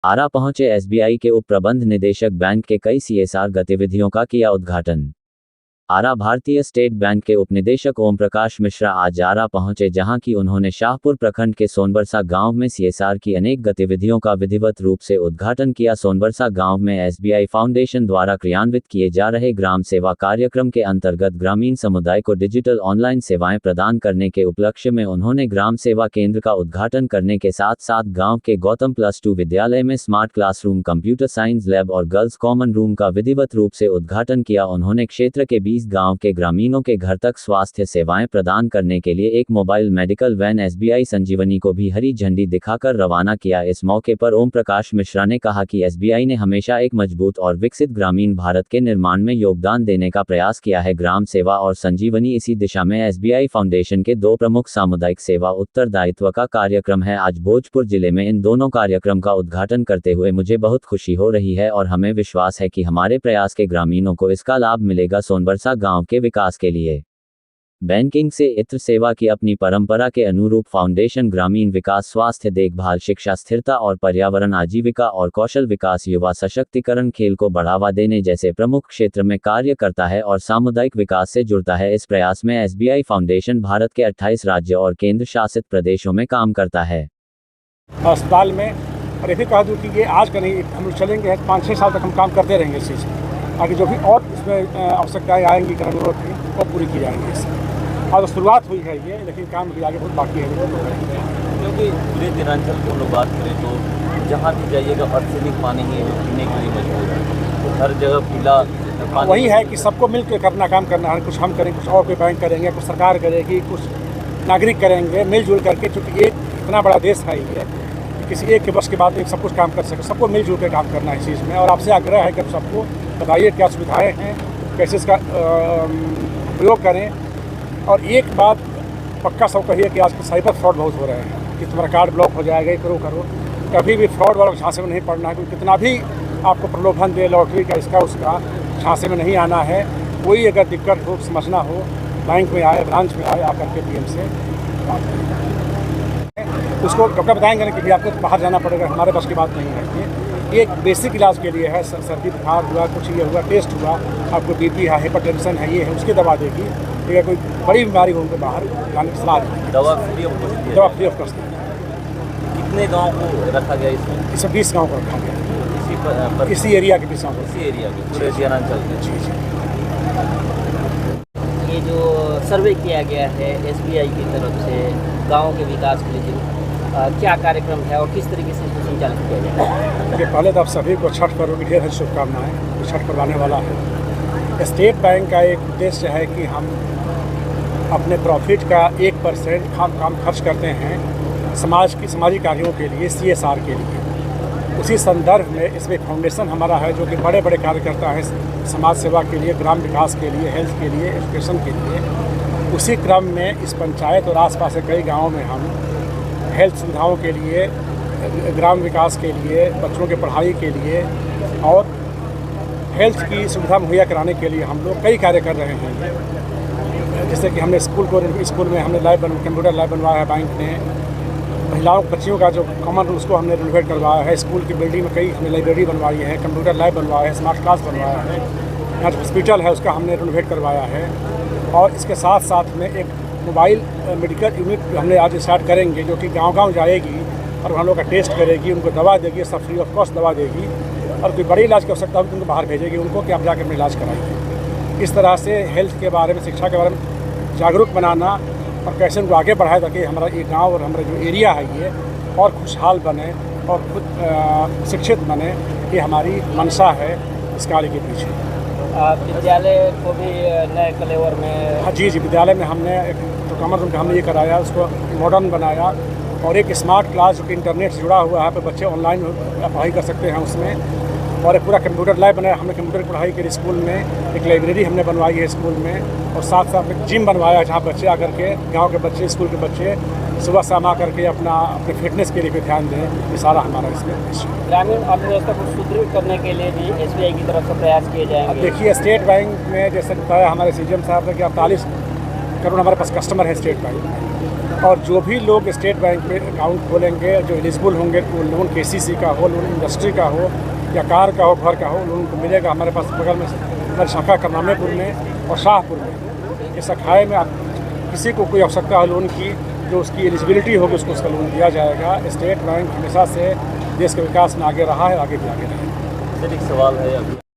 आरा पहुंचे एसबीआई के उप प्रबंध निदेशक, बैंक के कई सीएसआर गतिविधियों का किया उद्घाटन। आरा भारतीय स्टेट बैंक के उपनिदेशक ओम प्रकाश मिश्रा आज आरा पहुंचे, जहां की उन्होंने शाहपुर प्रखंड के सोनबरसा गांव में सीएसआर की अनेक गतिविधियों का विधिवत रूप से उद्घाटन किया। सोनबरसा गांव में एसबीआई फाउंडेशन द्वारा क्रियान्वित किए जा रहे ग्राम सेवा कार्यक्रम के अंतर्गत ग्रामीण समुदाय को डिजिटल ऑनलाइन सेवाएं प्रदान करने के उपलक्ष्य में उन्होंने ग्राम सेवा केंद्र का उद्घाटन करने के साथ साथ गाँव के गौतम +2 विद्यालय में smart classroom, computer science lab और गर्ल्स कॉमन रूम का विधिवत रूप से उद्घाटन किया। उन्होंने क्षेत्र के 20 गांव के ग्रामीणों के घर तक स्वास्थ्य सेवाएं प्रदान करने के लिए एक मोबाइल मेडिकल वैन एसबीआई संजीवनी को भी हरी झंडी दिखाकर रवाना किया। इस मौके पर ओम प्रकाश मिश्रा ने कहा कि एसबीआई ने हमेशा एक मजबूत और विकसित ग्रामीण भारत के निर्माण में योगदान देने का प्रयास किया है। ग्राम सेवा और संजीवनी इसी दिशा में एसबीआई फाउंडेशन के दो प्रमुख सामुदायिक सेवा उत्तरदायित्व का कार्यक्रम है। आज भोजपुर जिले में इन दोनों कार्यक्रम का उद्घाटन करते हुए मुझे बहुत खुशी हो रही है और हमें विश्वास है कि हमारे प्रयास के ग्रामीणों को इसका लाभ मिलेगा। सोनबरसा गांव के विकास के लिए बैंकिंग से इत्र सेवा की अपनी परंपरा के अनुरूप फाउंडेशन ग्रामीण विकास, स्वास्थ्य देखभाल, शिक्षा, स्थिरता और पर्यावरण, आजीविका और कौशल विकास, युवा सशक्तिकरण, खेल को बढ़ावा देने जैसे प्रमुख क्षेत्र में कार्य करता है और सामुदायिक विकास से जुड़ता है। इस प्रयास में एसबीआई फाउंडेशन भारत के 28 राज्य और केंद्र शासित प्रदेशों में काम करता है। अस्पताल में और ये भी कह दूँ कि ये आज का नहीं, हम चलेंगे 5-6 साल तक हम काम करते रहेंगे इस चीज़ आगे जो भी और इसमें आवश्यकताएँ आएंगी ग्रामीणों की वो पूरी की जाएंगी। इससे और शुरुआत हुई है ये, लेकिन काम भी आगे बहुत बाकी है। क्योंकि पूरे दिनांचल को लोग बात करें तो जहाँ भी जाइएगा आर्सेनिक पानी ही पीने के लिए मजबूर है, तो हर जगह पीला वही है कि सबको मिलकर करना, काम करना है। कुछ हम करें, कुछ और कोई बैंक करेंगे, कुछ सरकार करेगी, कुछ नागरिक करेंगे, मिलजुल करके। चूँकि एक इतना बड़ा देश है ये, किसी एक के बस के बाद सब कुछ काम कर सके, सबको मिलजुल कर काम करना है इस चीज़ में। और आपसे आग्रह है कि आप सबको बताइए क्या सुविधाएँ हैं, कैसे इसका प्रयोग करें। और एक बात पक्का सब कहिए कि आज साइबर फ्रॉड बहुत हो रहे हैं कि तुम्हारा कार्ड ब्लॉक हो जाएगा, ये करो। कभी भी फ्रॉड वालों झांसे में नहीं पड़ना है। क्योंकि कितना भी आपको प्रलोभन दे, लॉटरी का, इसका उसका, झांसे में नहीं आना है। कोई अगर दिक्कत हो, समझना हो, बैंक में आए, ब्रांच में आए, आकर के पीएम से उसको डॉक्टर बताएंगे ना कि भी आपको बाहर जाना पड़ेगा, हमारे बस की बात नहीं है। ये एक बेसिक इलाज के लिए है। सर्दी बुखार हुआ, कुछ ये हुआ, टेस्ट हुआ, आपको बीपी है, हाइपरटेंशन है, ये है, उसकी दवा देगी। या कोई बड़ी बीमारी हो उनको बाहर जाने की सलाह देगी। दवा फ्री ऑफ कॉस्ट कितने गाँव को रखा गया इसमें? इसमें 20 गाँव को रखा गया, इसी एरिया के 20 गाँव को, इसी एरिया के पूरे दिनांचल में। जी। ये जो सर्वे किया गया है एसबीआई की तरफ से गाँव के विकास के लिए क्या कार्यक्रम है और किस तरीके से इसको संचालित किया जाएगा? देखिए, पहले तो आप सभी को छठ पर्व की ढेर शुभकामनाएं। छठ पर्व आने वाला है। स्टेट बैंक का एक उद्देश्य है कि हम अपने प्रॉफिट का 1% काम खर्च करते हैं समाजी कार्यों के लिए, CSR के लिए। उसी संदर्भ में इसमें फाउंडेशन हमारा है जो कि बड़े बड़े कार्य करता है समाज सेवा के लिए, ग्राम विकास के लिए, हेल्थ के लिए, एजुकेशन के लिए। उसी क्रम में इस पंचायत और आसपास के कई गाँवों में हम हेल्थ सुविधाओं के लिए, ग्राम विकास के लिए, बच्चों के पढ़ाई के लिए और हेल्थ की सुविधा मुहैया कराने के लिए हम लोग कई कार्य कर रहे हैं। जैसे कि हमने स्कूल में हमने कंप्यूटर लैब बनवाया है बैंक ने। महिलाओं बच्चियों का जो कॉमन रूम उसको हमने रिनोवेट करवाया है। स्कूल की बिल्डिंग में कई हमने लाइब्रेरी बनवाई है, कंप्यूटर लैब बनवाया है, स्मार्ट क्लास बनवाया है। यहाँ हॉस्पिटल है उसका हमने रिनोवेट करवाया है। और इसके साथ साथ में एक मोबाइल मेडिकल यूनिट हमने आज स्टार्ट करेंगे जो कि गांव-गांव जाएगी और हम लोग का टेस्ट करेगी, उनको दवा देगी, सब फ्री ऑफ कॉस्ट दवा देगी। और कोई बड़ी इलाज की आवश्यकता हो तो उनको बाहर भेजेगी उनको कि आप जाकर अपना इलाज कराइए। इस तरह से हेल्थ के बारे में, शिक्षा के बारे में जागरूक बनाना और कैसे उनको आगे बढ़ाए ताकि हमारा ये गाँव और हमारा जो एरिया है ये और खुशहाल बने और खुद शिक्षित बने, ये हमारी मंशा है इस कार्य के पीछे। विद्यालय को भी नए कलेवर में? हाँ जी, विद्यालय में हमने एक तो कॉमन रूम हमने ये कराया, उसको मॉडर्न बनाया और एक स्मार्ट क्लास जो कि इंटरनेट से जुड़ा हुआ है, पे बच्चे ऑनलाइन पढ़ाई कर सकते हैं उसमें। और एक पूरा कंप्यूटर लैब बनाया हमने कंप्यूटर की पढ़ाई के लिए स्कूल में। एक लाइब्रेरी हमने बनवाई है स्कूल में और साथ साथ एक जिम बनवाया जहाँ बच्चे आकर के, गाँव के बच्चे, स्कूल के बच्चे सुबह शाम आकर के अपने फिटनेस के लिए भी ध्यान दें। ये सारा हमारा इसमें ग्रामीण अर्थव्यवस्था को सुदृढ़ करने के लिए भी एसबीआई की तरफ से प्रयास किए जाएंगे। अब देखिए, स्टेट बैंक में जैसे बताया हमारे CGM साहब ने कि 48 करोड़ हमारे पास कस्टमर है स्टेट बैंक में। और जो भी लोग स्टेट बैंक में अकाउंट खोलेंगे, जो एलिजिबल होंगे, वो लोन KCC का हो, लोन इंडस्ट्री का हो या कार का हो, घर का हो, लोन को मिलेगा। हमारे पास बगल में हमारी शाखा करनामेपुर में और शाहपुर में, ये शाखाएँ में आप किसी को कोई आवश्यकता हो लोन की, जो उसकी एलिजिबिलिटी होगी उसको उसका लोन दिया जाएगा। स्टेट बैंक हमेशा से देश के विकास में आगे रहा है, आगे भी आगे रहेगा। सर एक सवाल है अभी